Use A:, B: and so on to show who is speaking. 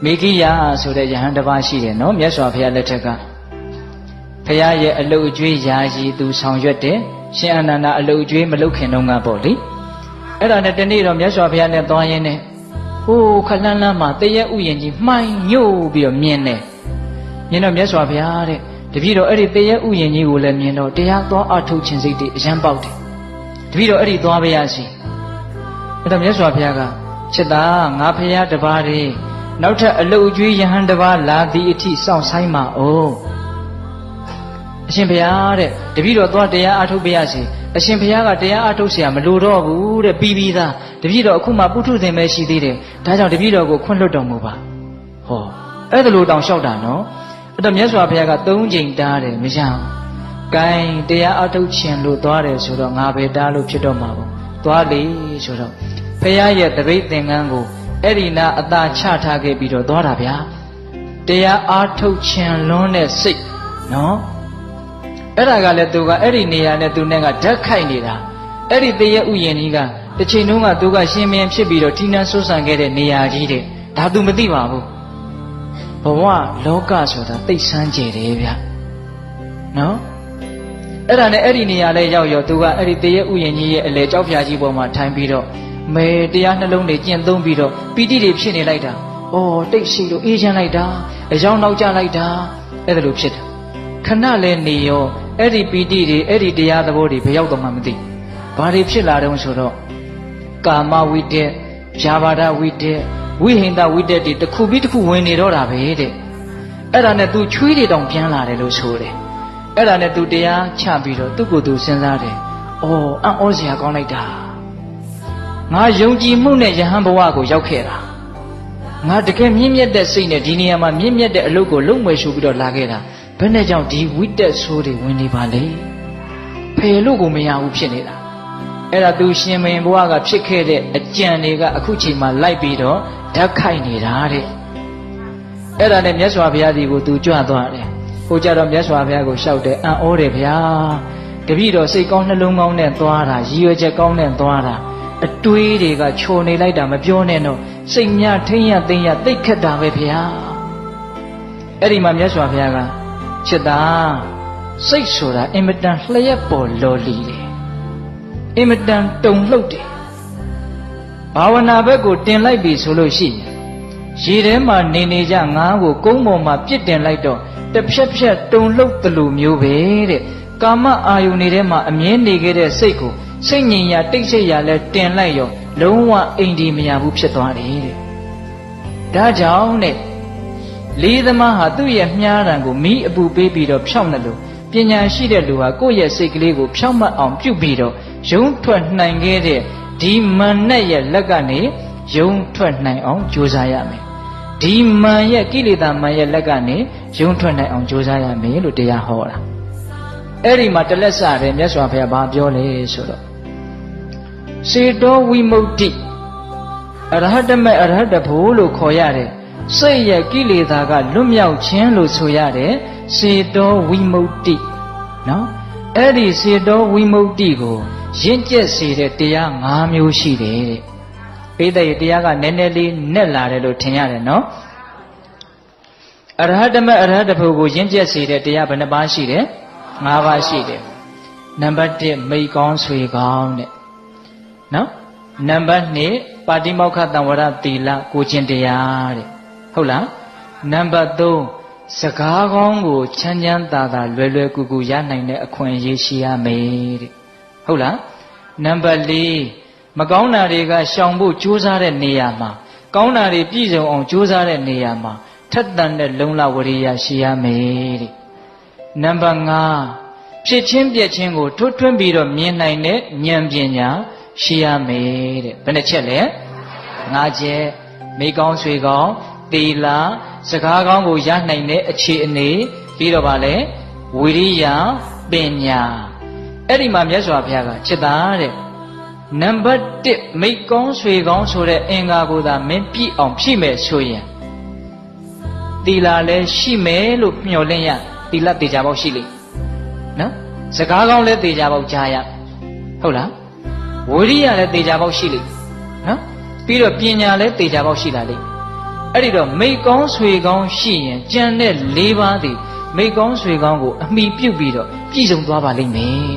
A: မေဂိယဆိုတဲ့ယဟန်တစ်ပါးရှိတယ်နော်မြတ်စွာဘုရားလက်ထက်ကဘုရားရဲ့အလုတ်အကျွေးယာယီသူဆောင်ရွက်တယ်ရှင်အနန္ဒာအလုတ်အကျွေးမလုပ်ခင်တုန်းကပေါ့လေအဲ့ဒါနဲ့တနေ့တော့မြတ်စွာဘုရားနဲ့သွားရင်းနဲ့ဟိုးခလန်းလန်းမှာတရက်ဥယျာဉ်ကြီးမှိုင်းညို့ပြီးတော့မြင်တယ်မြင်တော့မြတ်စွာဘုရားတဲ့တပည့်တော်အဲ့ဒီတရက်ဥယျာဉ်ကြီးကိုလည်းမြင်တော့တရားသွားအထုတ်ခြင်းစိတ်တွေအယံပေါက်တယ်တပည့်တော်အဲ့ဒီသွားပါရစီအဲ့တော့မြတ်စွာဘုရားကချစ်သားငါဘုရားတပါးတည်းနောက်ထပ်အလုတ်အကျွေးယဟန်တစ်ပါးလာသည့်အထိစောင့်ဆိုင်ပါအောင်အရှင်ဘုရားတဲ့တပည့်တော်သွားတရားအထုတ်ပါရစေအရှင်ဘုရားကတရားအထုတ်เสียမလိုတော့ဘူးတဲ့ပြီးသားတပည့်တော်အခုမှပုထုဇဉ်ပဲရှိသေးတယ်ဒါကြောင့်တပည့်တော်ကိုခွင့်လွှတ်တော်မူပါဟောအဲ့ဒါလိုတောင်လျှောက်တာနော်အဲ့တော့မြတ်စွာဘုရားက3ချိန်တားတယ်မရဘူးဂိုင်းတရားအထုတ်ခြင်းလို့သွားတယ်ဆိုတော့ငါပဲတားလို့ဖြစ်တော့မှာပေါ့သွားလေဆိုတော့ဘုရားရဲ့တပိတ်သင်္ကန်းကိုအဲ့ဒီနာအသာချထားခဲ့ပြီးတော့သွားတာဗျာတရားအားထုတ်ခြင်းလွန်းတဲ့စိတ်နော်အဲ့ဒါကလည်းသူကအဲ့ဒီနေရာနဲ့သူနဲ့ကဓာတ်ခိုက်နေတာအဲ့ဒီတရေဥယျာဉ်ကြီးကတစ်ချိန်တုန်းကသူကရှင်မင်းဖြစ်ပြီးတော့ထိနှံဆွဆန်ခဲ့တဲ့နေရာကြီးတဲ့ဒါသူမသိပါဘူးဘဝလောကဆိုတာသိဆန်းကျယ်တယ်ဗျနော်အဲ့ဒါနဲ့အဲ့ဒီနေရာလဲရောက်ရောသူကအဲ့ဒီတရေဥယျာဉ်ကြီးရဲ့အလေကြောက်ဖြာကြီးပေါ်မှာထိုင်ပြီးတော့မေတရားနှလုံးတွေကျင့်သုံးပြီးတော့ပီတိတွေဖြစ်နေလိုက်တာဩတိတ်ရှိလို့အေးချမ်းလိုက်တာအယောင်နောက်ကျလိုက်တာအဲ့ဒါလိုဖြစ်တာခဏလဲနေရောအဲ့ဒီပီတိတွေအဲ့ဒီတရားသဘောတွေဘယ်ရောက်တော့မှမသိဘာတွေဖြစ်လာတုံးဆိုတော့ကာမဝိတ္တဗျာပါဒဝိတ္တဝိဟိန္ဒဝိတ္တတွေတစ်ခုပြီးတစ်ခုဝင်နေတော့တာပဲတဲ့အဲ့ဒါနဲ့ तू ချွေးတွေတောင်ပြန်လာတယ်လို့ဆိုတယ်အဲ့ဒါနဲ့ तू တရားချပြီးတော့သူ့ကိုယ်သူစဉ်းစားတယ်ဩအံ့ဩစရာကောင်းလိုက်တာငါယုံကြည်မှုနဲ့ယဟန်ဘဝကိုရောက်ခဲ့တာငါတကယ်မြင့်မြတ်တဲ့စိတ်နဲ့ဒီနေရာမှာမြင့်မြတ်တဲ့အလုပ်ကိုလုပ်မယ်ဆိုပြီးတော့လာခဲ့တာဘယ်နဲ့ကြောင့်ဒီဝိတက်ဆိုးတွေဝင်နေပါလဲဖယ်လို့ကိုမရဘူးဖြစ်နေတာအဲ့ဒါသူရှင်မင်းဘဝကဖြစ်ခဲ့တဲ့အကြံတွေကအခုချိန်မှာလိုက်ပြီးတော့ဓာတ်ခိုက်နေတာတဲ့အဲ့ဒါနဲ့မြတ်စွာဘုရားဒီကိုသူကြွသွားတယ်ဟိုကြတော့မြတ်စွာဘုရားကိုလျှောက်တယ်အံ့ဩတယ်ဗျာတပည့်တော်စိတ်ကောင်းနှလုံးကောင်းနဲ့သွားတာရည်ရွယ်ချက်ကောင်းနဲ့သွားတာအတွေးတွေကခြုံနေလိုက်တာမပြောနဲ့တော့စိတ်များထိမ့်ရသိမ့်ရသိခက်တာပဲဗျာအဲ့ဒီမှာမြတ်စွာဘုရားကချစ်တာစိတ်ဆိုတာအင်မတန်လျှက်ပေါ်လော်လီတယ်အင်မတန်တုန်လှုပ်တယ်ဘာဝနာဘက်ကိုတင်လိုက်ပြီဆိုလို့ရှိရင်ရေထဲမှာနေနေကြငါးကိုကုန်းပေါ်မှာပြစ်တင်လိုက်တော့တစ်ဖြက်ဖြက်တုန်လှုပ်သလိုမျိုးပဲတဲ့ကာမအာယုန်တွေထဲမှာအမြဲနေခဲ့တဲ့စိတ်ကိုစိတ်ငြိမ်ရာတိတ်ဆိတ်ရာလဲတင်လိုက်ရောလုံးဝအိမ်ဒီမရဘူးဖြစ်သွားတယ်တဲ့ဒါကြောင့်တဲ့လေးသမားဟာသူ့ရဲ့မြားတံကိုမိအပူပေးပြီးတော့ဖြောင်းတယ်လို့ပညာရှိတဲ့လူဟာကိုယ့်ရဲ့စိတ်ကလေးကိုဖြောင်းမအောင်ပြုတ်ပြီးတော့ယုံထွက်နိုင်ခဲ့တဲ့ဒီမန်နဲ့ရဲ့လက်ကနေယုံထွက်နိုင်အောင်ကြိုးစားရမယ်ဒီမန်ရဲ့ကိလေသာမန်ရဲ့လက်ကနေယုံထွက်နိုင်အောင်ကြိုးစားရမယ်လို့တရားဟောတာအဲ့ဒီမှာတလက်စတယ်မြတ်စွာဘုရားဘာပြောလဲဆိုတော့စေတောဝိမု ക്തി အရဟတမေအရဟတဖို့လို့ခေါ်ရတယ်စိတ်ရဲ့ကိလေသာကလွတ်မြောက်ခြင်းလို့ဆိုရတယ်စေတောဝိမု ക്തി နော်အဲ့ဒီစေတောဝိမု ക്തി ကိုရင့်ကျက်စေတဲ့တရား၅မျိုးရှိတယ်ပိဋကရဲ့တရားကနည်းနည်းလေးနဲ့လာတယ်လို့ထင်ရတယ်နော်အရဟတမေအရဟတဖို့ကိုရင့်ကျက်စေတဲ့တရားဘယ်နှပါးရှိတယ်၅ပါးရှိတယ်နံပါတ်1မိတ်ကောင်းဆွေကောင်းတဲ့နော်နံပါတ်2ပါတိမောက္ခတံဝရသီလကိုကျင့်တရားတဲ့ဟုတ်လားနံပါတ်3စကားကောင်းကိုချမ်းချမ်းသာသာလွယ်လွယ်ကူကူရနိုင်တဲ့အခွင့်အရေးရှိရမယ်တဲ့ဟုတ်လားနံပါတ်4မကောင်းတာတွေကရှောင်ဖို့ကြိုးစားတဲ့နေရာမှာကောင်းတာတွေပြည့်စုံအောင်ကြိုးစားတဲ့နေရာမှာထက်သန်တဲ့လုံလဝရိယရှိရမယ်တဲ့နံပါတ်5ဖြစ်ချင်းပြက်ချင်းကိုထွတ်ထွင်းပြီးတော့မြင်နိုင်တဲ့ဉာဏ်ပညာရှိရမယ်တဲ့ဘယ်နှချက်လဲ5ချက်မိကောင်းဆွေကောင်းသီလစကားကောင်းကိုရနိုင်တဲ့အခြေအနေပြီးတော့ဗာလဲဝိရိယပညာအဲ့ဒီမှာမြတ်စွာဘုရားကချစ်တာတဲ့နံပါတ်1မိကောင်းဆွေကောင်းဆိုတဲ့အင်္ဂါကိုသာမင်းပြည့်အောင်ဖြည့်မယ်ဆိုရင်သီလလည်းရှိမယ်လို့မျှော်လင့်ရသီလတေချာပေါက်ရှိလိမ့်နော်စကားကောင်းလည်းတေချာပေါက်ကြားရဟုတ်လားဝိရိယလည်းတေချာပေါက်ရှိလိမ့်နော်ပြီးတော့ပညာလည်းတေချာပေါက်ရှိလာလိမ့် အဲ့ဒီတော့မိကောင်းဆွေကောင်းရှိရင်ကြံတဲ့၄ပါးသည်မိကောင်းဆွေကောင်းကိုအမိပြုတ်ပြီးတော့ပြည့်စုံသွားပါလိမ့်မယ်